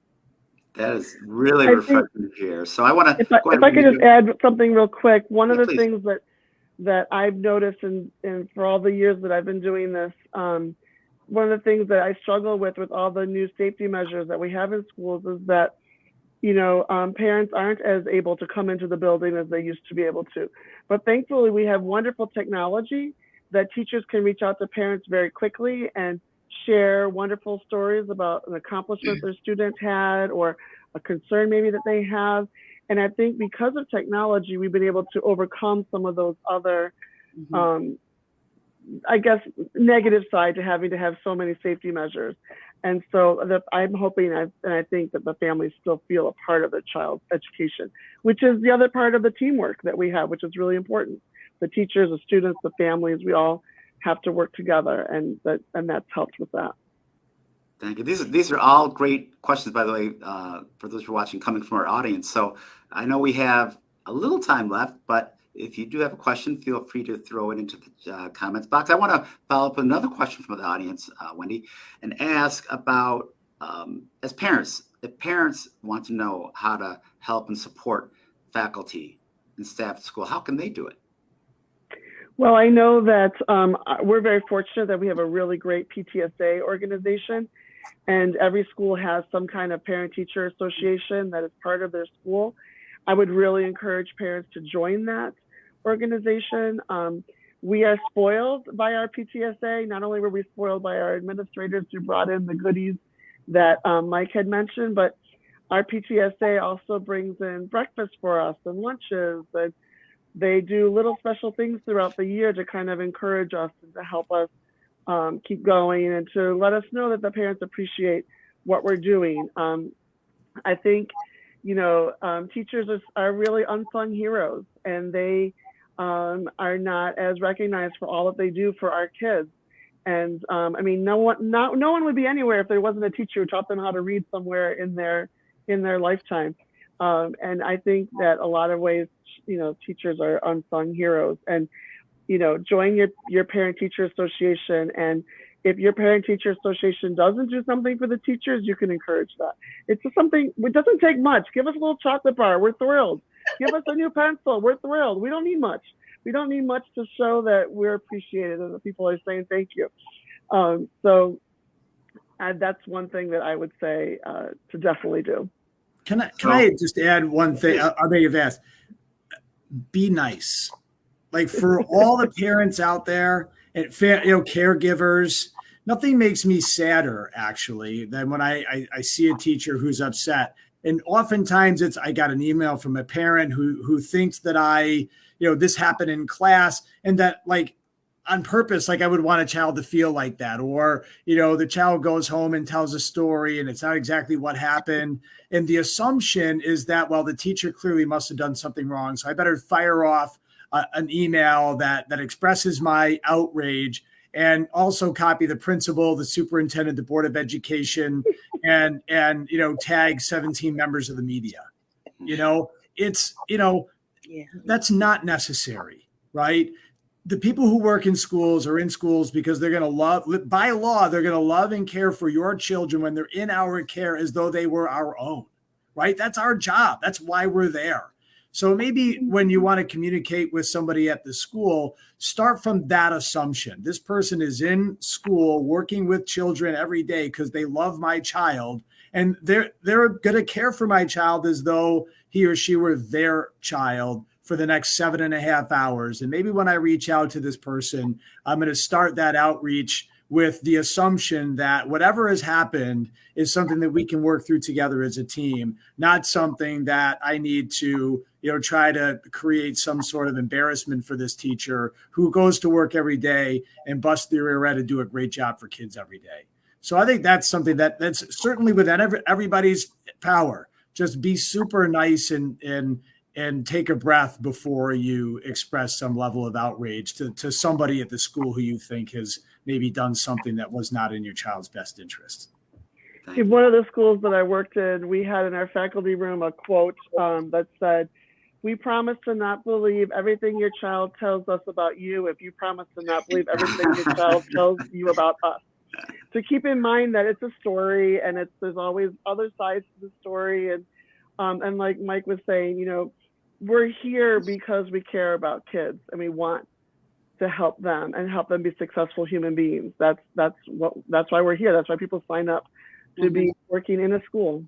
That is really refreshing to hear. So I want to, if I could just add something real quick. One of the please. things that I've noticed and for all the years that I've been doing this, one of the things that I struggle with all the new safety measures that we have in schools is that, parents aren't as able to come into the building as they used to be able to. But thankfully, we have wonderful technology that teachers can reach out to parents very quickly and share wonderful stories about an accomplishment their student had or a concern maybe that they have. And I think because of technology, we've been able to overcome some of those other, negative side to having to have so many safety measures. And so I'm hoping, and I think that the families still feel a part of the child's education, which is the other part of the teamwork that we have, which is really important. The teachers, the students, the families, we all have to work together, and that's helped with that. Thank you. These are all great questions, by the way, for those who are watching, coming from our audience. So I know we have a little time left, but if you do have a question, feel free to throw it into the comments box. I want to follow up with another question from the audience, Wendy, and ask about, as parents, if parents want to know how to help and support faculty and staff at school, how can they do it? Well, I know that we're very fortunate that we have a really great PTSA organization, and every school has some kind of parent-teacher association that is part of their school. I would really encourage parents to join that organization. We are spoiled by our PTSA. Not only were we spoiled by our administrators who brought in the goodies that Mike had mentioned, but our PTSA also brings in breakfast for us and lunches, and they do little special things throughout the year to kind of encourage us and to help us keep going and to let us know that the parents appreciate what we're doing. I think, teachers are really unsung heroes, and they are not as recognized for all that they do for our kids. And no one would be anywhere if there wasn't a teacher who taught them how to read somewhere in their lifetime. And I think that a lot of ways, teachers are unsung heroes. And, join your parent-teacher association. And if your parent-teacher association doesn't do something for the teachers, you can encourage that. It's just something, it doesn't take much. Give us a little chocolate bar. We're thrilled. Give us a new pencil. We're thrilled. We don't need much. We don't need much to show that we're appreciated and that people are saying thank you. So that's one thing that I would say to definitely do. Can I just add one thing? I may have asked. Be nice. Like, for all the parents out there and caregivers, nothing makes me sadder actually than when I see a teacher who's upset And oftentimes I got an email from a parent who thinks that this happened in class, and that like on purpose, like I would want a child to feel like that, or, the child goes home and tells a story and it's not exactly what happened. And the assumption is that, well, the teacher clearly must have done something wrong, so I better fire off an email that expresses my outrage, and also copy the principal, the superintendent, the board of education, and tag 17 members of the media. That's not necessary, right? The people who work in schools are in schools because they're going to love, by law, they're going to love and care for your children when they're in our care as though they were our own, right? That's our job. That's why we're there. So maybe when you want to communicate with somebody at the school, start from that assumption. This person is in school working with children every day because they love my child, and they're going to care for my child as though he or she were their child for the next 7.5 hours. And maybe when I reach out to this person, I'm going to start that outreach with the assumption that whatever has happened is something that we can work through together as a team, not something that I need to, try to create some sort of embarrassment for this teacher who goes to work every day and busts their rear end and do a great job for kids every day. So I think that's something that's certainly within everybody's power. Just be super nice and take a breath before you express some level of outrage to somebody at the school who you think has maybe done something that was not in your child's best interest. In one of the schools that I worked in, we had in our faculty room a quote that said, "We promise to not believe everything your child tells us about you if you promise to not believe everything your child tells you about us." So keep in mind that it's a story, and there's always other sides to the story. And like Mike was saying, we're here because we care about kids and we want to help them and help them be successful human beings. That's why we're here. That's why people sign up to be working in a school,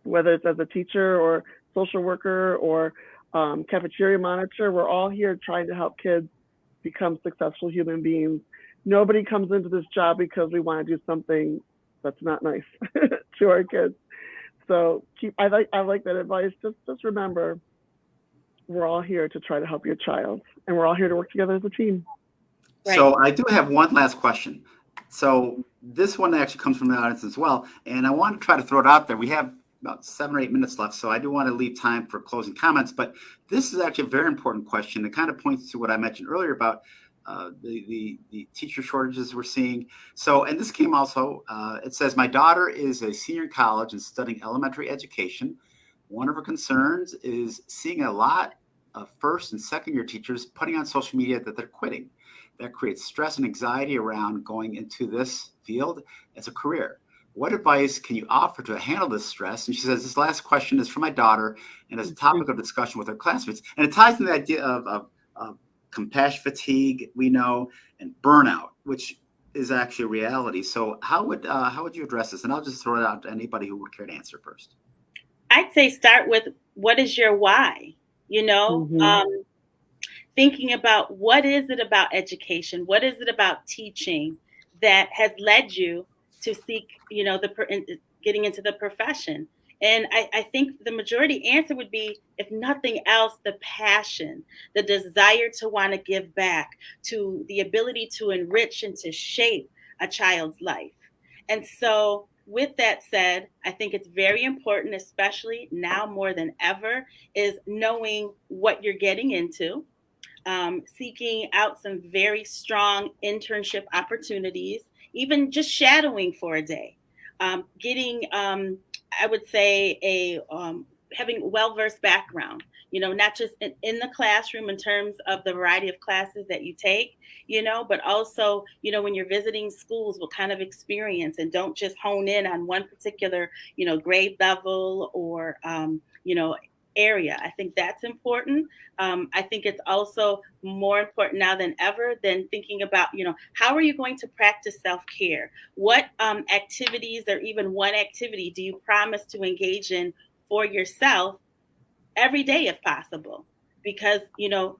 whether it's as a teacher or social worker or cafeteria monitor. We're all here trying to help kids become successful human beings. Nobody comes into this job because we want to do something that's not nice to our kids. So I like that advice. Just remember, we're all here to try to help your child, and we're all here to work together as a team. Right. So I do have one last question. So this one actually comes from the audience as well, and I want to try to throw it out there. We have about 7 or 8 minutes left, so I do want to leave time for closing comments, but this is actually a very important question. It kind of points to what I mentioned earlier about the teacher shortages we're seeing. So, and this came also, it says, "My daughter is a senior in college and studying elementary education. One of her concerns is seeing a lot of first and second year teachers putting on social media that they're quitting. That creates stress and anxiety around going into this field as a career. What advice can you offer to handle this stress?" And she says, "This last question is for my daughter and is a topic of discussion with her classmates." And it ties into the idea of compassion fatigue, we know, and burnout, which is actually a reality. So how would you address this? And I'll just throw it out to anybody who would care to answer first. I'd say start with, what is your why? Thinking about, what is it about education? What is it about teaching that has led you to seek, getting into the profession? And I think the majority answer would be, if nothing else, the passion, the desire to want to give back, to the ability to enrich and to shape a child's life. And so with that said, I think it's very important, especially now more than ever, is knowing what you're getting into, seeking out some very strong internship opportunities, even just shadowing for a day, getting, I would say, having a well-versed background, not just in the classroom in terms of the variety of classes that you take, but also, when you're visiting schools, what kind of experience, and don't just hone in on one particular, grade level or, area. I think that's important. I think it's also more important now than ever than thinking about, how are you going to practice self-care? What activities, or even one activity, do you promise to engage in for yourself every day if possible? Because,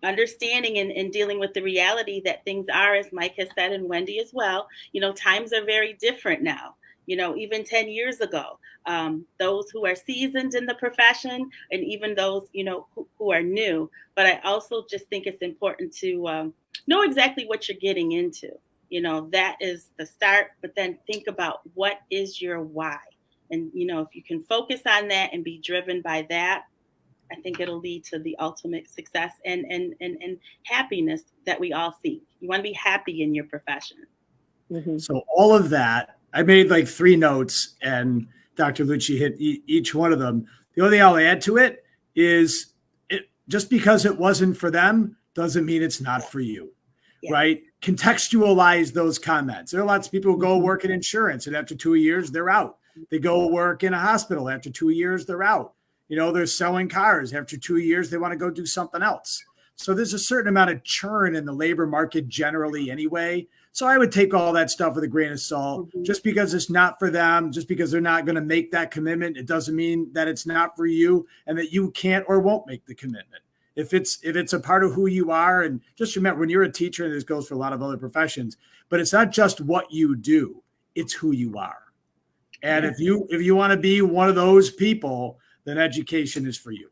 understanding and dealing with the reality that things are, as Mike has said, and Wendy as well, times are very different now. Even 10 years ago, those who are seasoned in the profession and even those, who are new. But I also just think it's important to know exactly what you're getting into. That is the start, but then think about what is your why. And, if you can focus on that and be driven by that, I think it'll lead to the ultimate success and happiness that we all seek. You want to be happy in your profession. Mm-hmm. So all of that, I made like 3 notes, and Dr. Luchey hit each one of them. The only thing I'll add to it is just because it wasn't for them doesn't mean it's not for you, right? Contextualize those comments. There are lots of people who go work in insurance, and after 2 years, they're out. They go work in a hospital. After 2 years, they're out. They're selling cars. After 2 years, they want to go do something else. So there's a certain amount of churn in the labor market generally anyway. So I would take all that stuff with a grain of salt. Mm-hmm. Just because it's not for them, just because they're not going to make that commitment, it doesn't mean that it's not for you and that you can't or won't make the commitment. If it's a part of who you are, and just remember, when you're a teacher, and this goes for a lot of other professions, but it's not just what you do, it's who you are. And if you want to be one of those people, then education is for you.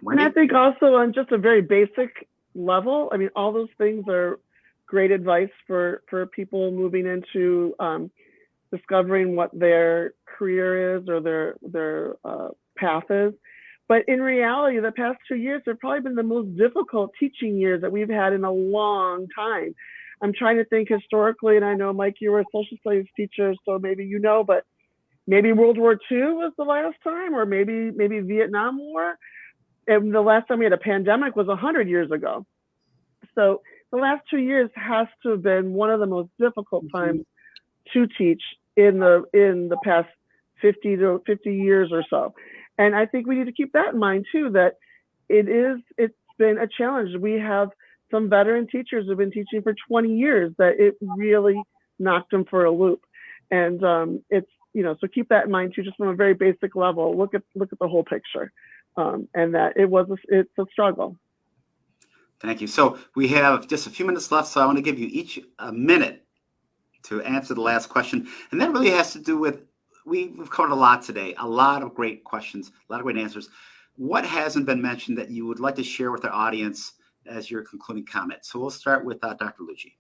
And I think also on just a very basic level, I mean, all those things are great advice for people moving into discovering what their career is or their path is. But in reality, the past 2 years have probably been the most difficult teaching years that we've had in a long time. I'm trying to think historically, and I know, Mike, you were a social studies teacher, so maybe but maybe World War II was the last time, or maybe Vietnam War. And the last time we had a pandemic was 100 years ago. So the last 2 years has to have been one of the most difficult times to teach in the past 50 years or so. And I think we need to keep that in mind too, that it's been a challenge. We have some veteran teachers who've been teaching for 20 years that it really knocked them for a loop. And it's, so keep that in mind too, just from a very basic level. Look at the whole picture, and that it's a struggle. Thank you. So we have just a few minutes left, so I want to give you each a minute to answer the last question. And that really has to do with, we've covered a lot today, a lot of great questions, a lot of great answers. What hasn't been mentioned that you would like to share with our audience as your concluding comment? So we'll start with Dr. Luchey.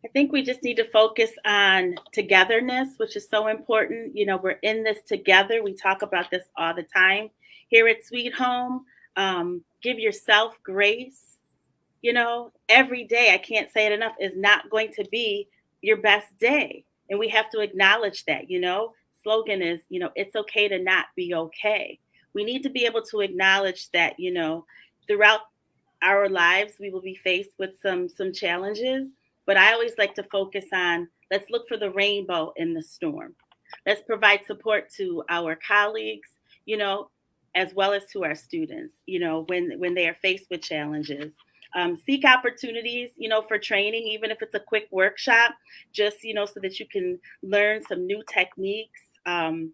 I think we just need to focus on togetherness, which is so important. We're in this together. We talk about this all the time here at Sweet Home. Give yourself grace. Every day, I can't say it enough, is not going to be your best day. And we have to acknowledge that, slogan is, it's okay to not be okay. We need to be able to acknowledge that, throughout our lives, we will be faced with some challenges. But I always like to focus on, let's look for the rainbow in the storm. Let's provide support to our colleagues, as well as to our students, when they are faced with challenges. Seek opportunities, for training, even if it's a quick workshop, just, so that you can learn some new techniques. And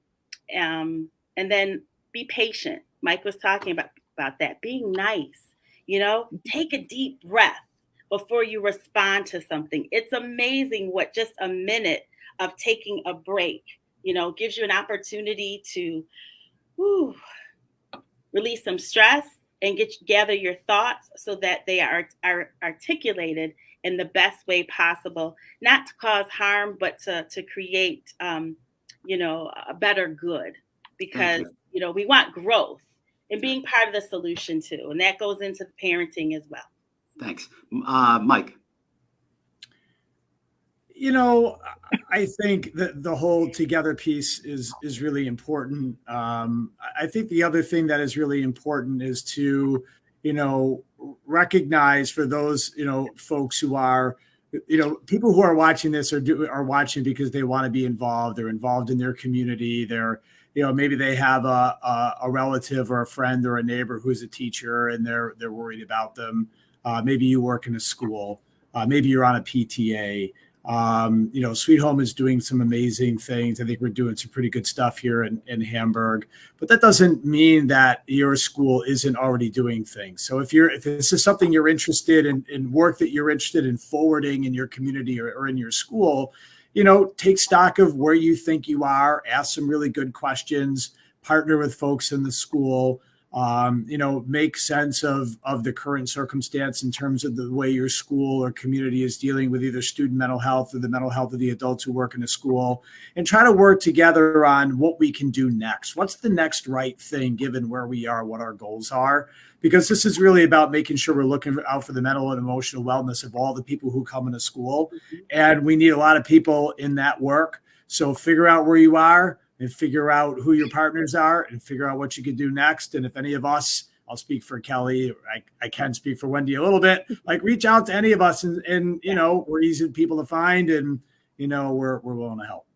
then be patient. Mike was talking about that, being nice, take a deep breath before you respond to something. It's amazing what just a minute of taking a break, gives you an opportunity to release some stress and gather your thoughts so that they are articulated in the best way possible, not to cause harm, but to create, a better good, because, we want growth and being part of the solution too. And that goes into parenting as well. Thanks. Mike. I think that the whole together piece is really important. I think the other thing that is really important is to, recognize for those, folks who are, people who are watching this are watching because they want to be involved. They're involved in their community. They're, maybe they have a relative or a friend or a neighbor who's a teacher and they're worried about them. Maybe you work in a school. Maybe you're on a PTA. Sweet Home is doing some amazing things. I think we're doing some pretty good stuff here in Hamburg, but that doesn't mean that your school isn't already doing things. So if this is something you're interested in work that you're interested in forwarding in your community or in your school, take stock of where you think you are, ask some really good questions, partner with folks in the school, make sense of the current circumstance in terms of the way your school or community is dealing with either student mental health or the mental health of the adults who work in the school, and try to work together on what we can do next. What's the next right thing given where we are, what our goals are? Because this is really about making sure we're looking out for the mental and emotional wellness of all the people who come into school. And we need a lot of people in that work. So figure out where you are, and figure out who your partners are, and figure out what you can do next. And if any of us, I'll speak for Kelly, I can speak for Wendy a little bit, reach out to any of us, and we're easy people to find, and, we're willing to help.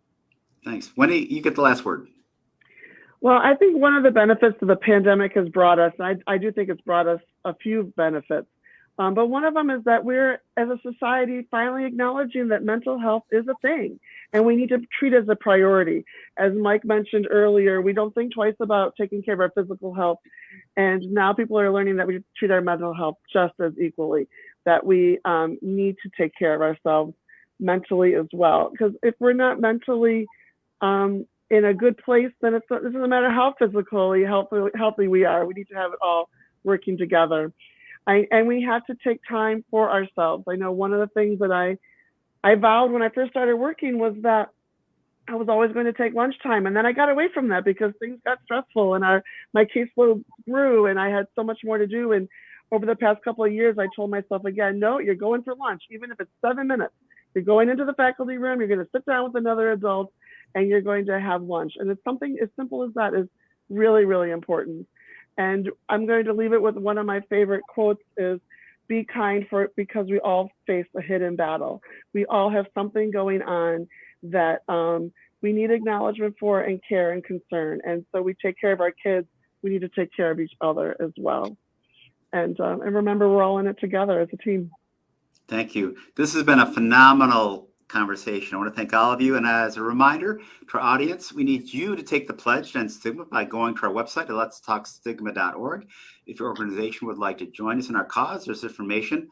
Thanks. Wendy, you get the last word. Well, I think one of the benefits of the pandemic has brought us, and I do think it's brought us a few benefits, but one of them is that we're, as a society, finally acknowledging that mental health is a thing, and we need to treat it as a priority. As Mike mentioned earlier, we don't think twice about taking care of our physical health, and now people are learning that we treat our mental health just as equally, that we need to take care of ourselves mentally as well. Because if we're not mentally in a good place, then it doesn't matter how physically healthy we are. We need to have it all working together. And we have to take time for ourselves. I know one of the things that I vowed when I first started working was that I was always going to take lunchtime. And then I got away from that because things got stressful and my caseload grew and I had so much more to do. And over the past couple of years, I told myself again, no, you're going for lunch, even if it's 7 minutes. You're going into the faculty room, you're going to sit down with another adult, and you're going to have lunch. And it's something as simple as that is really, really important. And I'm going to leave it with one of my favorite quotes is, be kind because we all face a hidden battle. We all have something going on that we need acknowledgement for and care and concern. And so we take care of our kids, we need to take care of each other as well. And remember, we're all in it together as a team. Thank you. This has been a phenomenal conversation. I want to thank all of you. And as a reminder to our audience, we need you to take the pledge to end stigma by going to our website at letstalkstigma.org. If your organization would like to join us in our cause, there's information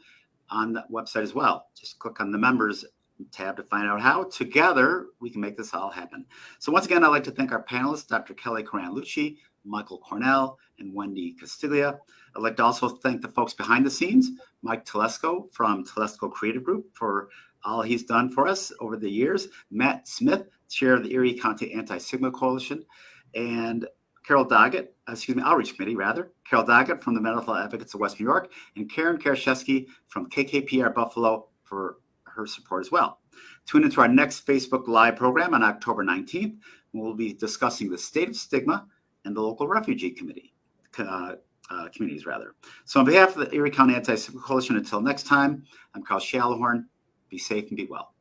on the website as well. Just click on the members tab to find out how. Together, we can make this all happen. So once again, I'd like to thank our panelists, Dr. Keli Koran-Luchey, Michael Cornell, and Wendy Castiglia. I'd like to also thank the folks behind the scenes, Mike Telesco from Telesco Creative Group for all he's done for us over the years, Matt Smith, chair of the Erie County Anti-Stigma Coalition, and Carol Doggett, Outreach Committee, Carol Doggett from the Mental Health Advocates of West New York, and Karen Karaszewski from KKPR Buffalo for her support as well. Tune into our next Facebook Live program on October 19th, when we'll be discussing the state of stigma and the local refugee communities. So on behalf of the Erie County Anti-Stigma Coalition, until next time, I'm Carl Shalahorn. Be safe and be well.